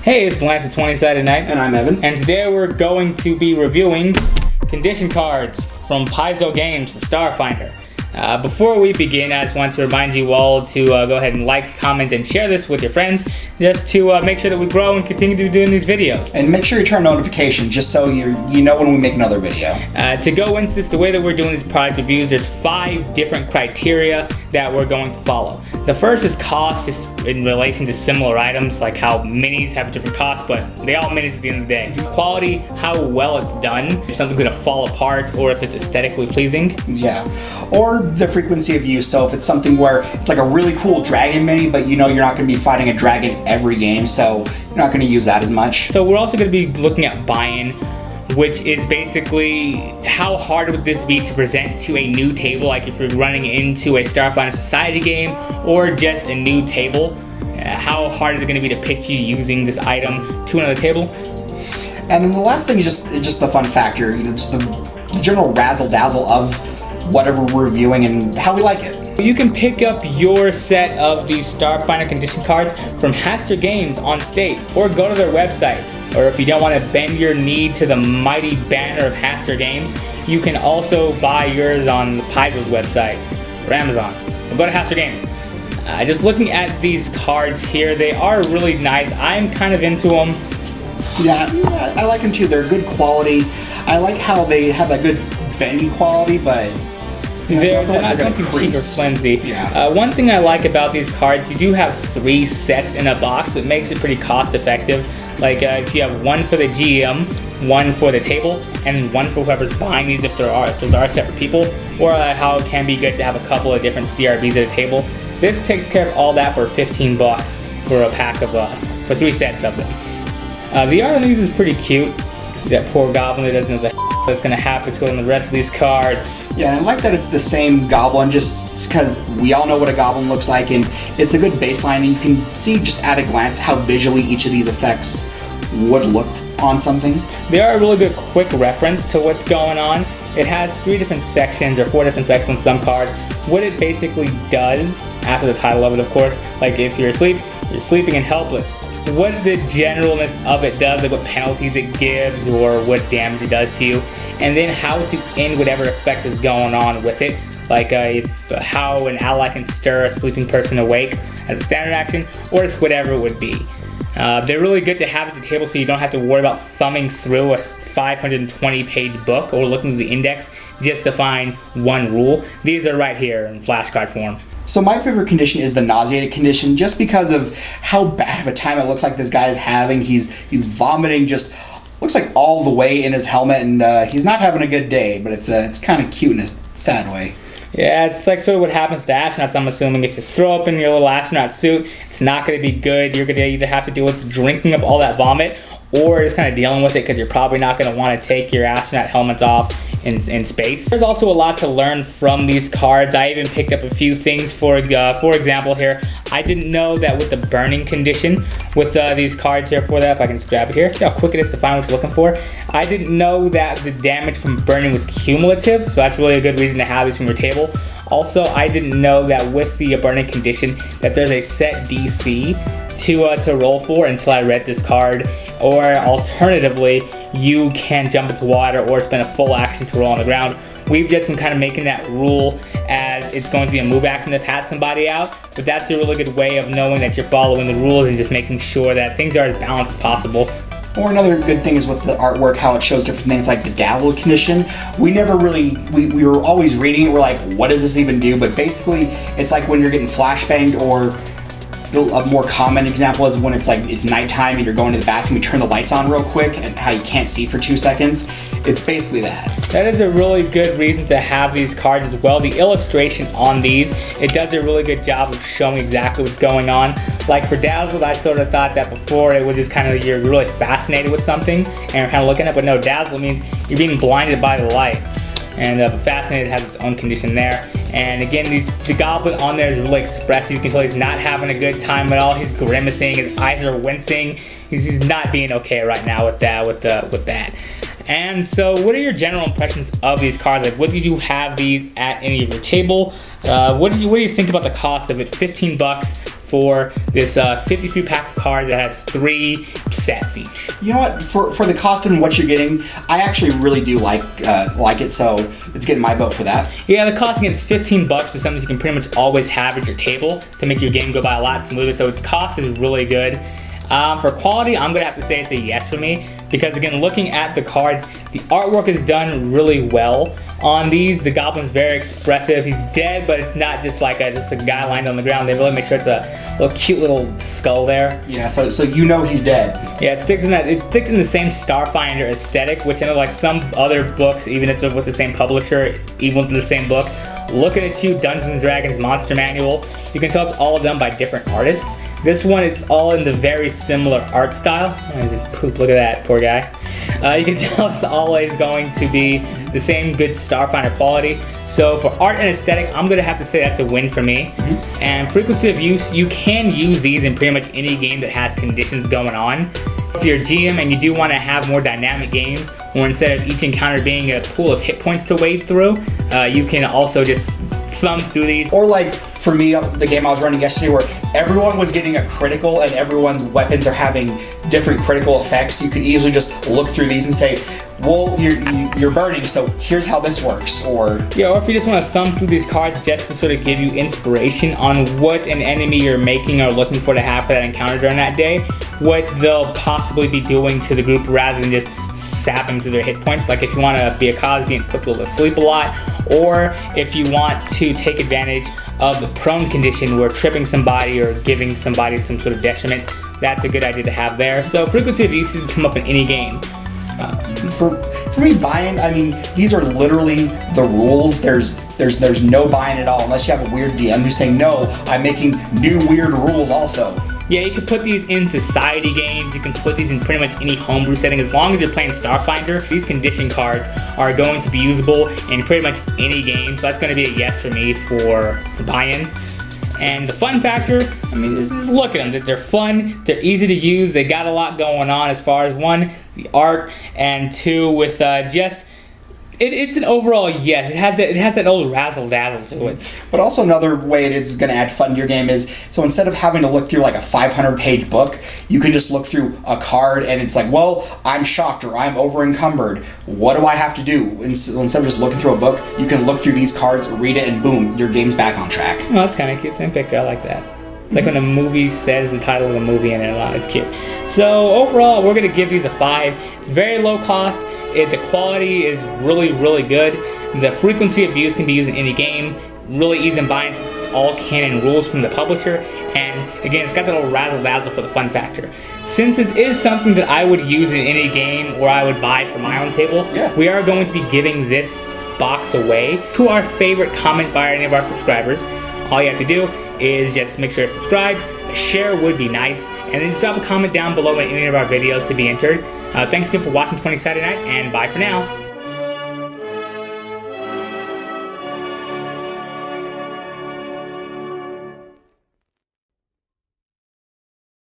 Hey, it's Lance of 20-Sided Night. And I'm Evan. And today we're going to be reviewing condition cards from Paizo games for Starfinder. Before we begin, I just want to remind you all to go ahead and like, comment, and share this with your friends, just to make sure that we grow and continue to be doing these videos. And make sure you turn notifications just so you know when we make another video. To go into this, the way that we're doing these product reviews, there's 5 different criteria that we're going to follow. The first is cost, is in relation to similar items, like how minis have a different cost, but they all minis at the end of the day. Quality, how well it's done, if something's gonna fall apart, or if it's aesthetically pleasing. Yeah, or the frequency of use. So if it's something where it's like a really cool dragon mini, but you know you're not gonna be fighting a dragon every game, so you're not gonna use that as much. So we're also gonna be looking at buy-in, which is basically how hard would this be to present to a new table, like if you're running into a Starfinder Society game or just a new table. How hard is it going to be to pitch you using this item to another table? And then the last thing is just the fun factor, just the general razzle-dazzle of whatever we're reviewing and how we like it. You can pick up your set of these Starfinder condition cards from Haster Games on State, or go to their website. Or if you don't want to bend your knee to the mighty banner of Haster Games, you can also buy yours on Paizo's website or Amazon. But go to Haster Games. Just looking at these cards here, they are really nice. I'm kind of into them. Yeah, I like them too. They're good quality. I like how they have a good bendy quality, but they're not too cheap or flimsy. Yeah. One thing I like about these cards, you do have 3 sets in a box. It makes it pretty cost effective. Like if you have one for the GM, one for the table, and one for whoever's buying these if those are separate people, or how it can be good to have a couple of different CRBs at a table. This takes care of all that for 15 bucks for a pack of, for 3 sets of them. The art on these is pretty cute. See that poor goblin that doesn't know the that's gonna happen to him the rest of these cards. Yeah, and I like that it's the same goblin, just because we all know what a goblin looks like, and it's a good baseline, and you can see just at a glance how visually each of these effects would look on something. They are a really good quick reference to what's going on. It has 3 different sections, or 4 different sections on some card. What it basically does, after the title of it of course, like if you're asleep, you're sleeping and helpless. What the generalness of it does, like what penalties it gives or what damage it does to you, and then how to end whatever effect is going on with it, like how an ally can stir a sleeping person awake as a standard action, or just whatever it would be. They're really good to have at the table so you don't have to worry about thumbing through a 520-page book or looking through the index just to find one rule. These are right here in flashcard form. So my favorite condition is the nauseated condition, just because of how bad of a time it looks like this guy is having. He's vomiting, just looks like all the way in his helmet, and he's not having a good day. But it's kind of cute in a sad way. Yeah, it's like sort of what happens to astronauts, I'm assuming. If you throw up in your little astronaut suit, it's not going to be good. You're going to either have to deal with drinking up all that vomit, or just kind of dealing with it because you're probably not going to want to take your astronaut helmets off in space. There's also a lot to learn from these cards. I even picked up a few things. For example here, I didn't know that with the burning condition with these cards here for that, if I can just grab it here, see how quick it is to find what you're looking for. I didn't know that the damage from burning was cumulative, so that's really a good reason to have these from your table. Also, I didn't know that with the burning condition that there's a set DC to roll for until I read this card, or alternatively you can jump into water or spend a full action to roll on the ground. We've just been kind of making that rule as it's going to be a move action to pat somebody out, but that's a really good way of knowing that you're following the rules and just making sure that things are as balanced as possible. Or another good thing is with the artwork, how it shows different things like the dazzle condition. We never really, we were always reading it, we're like, what does this even do? But basically, it's like when you're getting flashbanged, or a more common example is when it's nighttime and you're going to the bathroom, you turn the lights on real quick and how you can't see for 2 seconds. It's basically that. That is a really good reason to have these cards as well. The illustration on these, it does a really good job of showing exactly what's going on. Like for Dazzled, I sort of thought that before it was just kind of you're really fascinated with something and you're kind of looking at it, but no, Dazzled means you're being blinded by the light. And Fascinated has its own condition there. And again, the goblin on there is really expressive. You can tell he's not having a good time at all. He's grimacing. His eyes are wincing. He's not being okay right now with that. And so, what are your general impressions of these cards? Like, what did you have these at any of your table? What do you think about the cost of it? 15 bucks for this 53 pack of cards that has 3 sets each. You know what? For the cost and what you're getting, I actually really do like it. So it's getting my vote for that. Yeah, the cost again is $15 for something you can pretty much always have at your table to make your game go by a lot smoother. So its cost is really good. For quality, I'm gonna have to say it's a yes for me, because again, looking at the cards, the artwork is done really well on these. The Goblin's very expressive. He's dead, but it's not just like just a guy lying on the ground. They really make sure it's a little cute little skull there. Yeah, so you know he's dead. Yeah, it sticks in the same Starfinder aesthetic, which I know like some other books, even if they're with the same publisher, even with the same book, looking at you, Dungeons and Dragons Monster Manual, you can tell it's all done by different artists. This one, it's all in the very similar art style. Poop, look at that, poor guy. You can tell it's always going to be the same good Starfinder quality. So for art and aesthetic, I'm gonna have to say that's a win for me. And frequency of use, you can use these in pretty much any game that has conditions going on. If you're a GM and you do want to have more dynamic games, where instead of each encounter being a pool of hit points to wade through, you can also just thumb through these. Or like for me, the game I was running yesterday where everyone was getting a critical and everyone's weapons are having different critical effects, you could easily just look through these and say, well, you're burning, so here's how this works. Or yeah, or if you just want to thumb through these cards just to sort of give you inspiration on what an enemy you're making or looking for to have for that encounter during that day, what they'll possibly be doing to the group rather than just sapping through their hit points. Like if you want to be a Cosby and put people to sleep a lot, or if you want to take advantage of the prone condition where tripping somebody or giving somebody some sort of detriment, that's a good idea to have there. So frequency of uses can come up in any game. For me, buying, I mean, these are literally the rules. There's no buying at all unless you have a weird DM who's saying, no, I'm making new weird rules also. Yeah, you can put these in society games, you can put these in pretty much any homebrew setting. As long as you're playing Starfinder, these condition cards are going to be usable in pretty much any game, so that's going to be a yes for me for buy-in. And the fun factor, I mean, just look at them. They're fun, they're easy to use, they got a lot going on as far as one, the art, and two, with just, it's an overall yes. It has that old razzle dazzle to it. But also another way it is going to add fun to your game is, so instead of having to look through like a 500-page book, you can just look through a card and it's like, well, I'm shocked or I'm over encumbered. What do I have to do? And so instead of just looking through a book, you can look through these cards, read it, and boom, your game's back on track. Oh, that's kind of cute. Same picture. I like that. It's like when a movie says the title of the movie in it. It's cute. So overall, we're going to give these a 5. It's very low cost. The quality is really, really good. The frequency of use can be used in any game. Really easy in buying since it's all canon rules from the publisher. And again, it's got that little razzle dazzle for the fun factor. Since this is something that I would use in any game or I would buy for my own table, we are going to be giving this box away to our favorite comment by any of our subscribers. All you have to do is just make sure you're subscribed. A share would be nice, and then just drop a comment down below in any of our videos to be entered. Thanks again for watching 20 Saturday Night, and bye for now.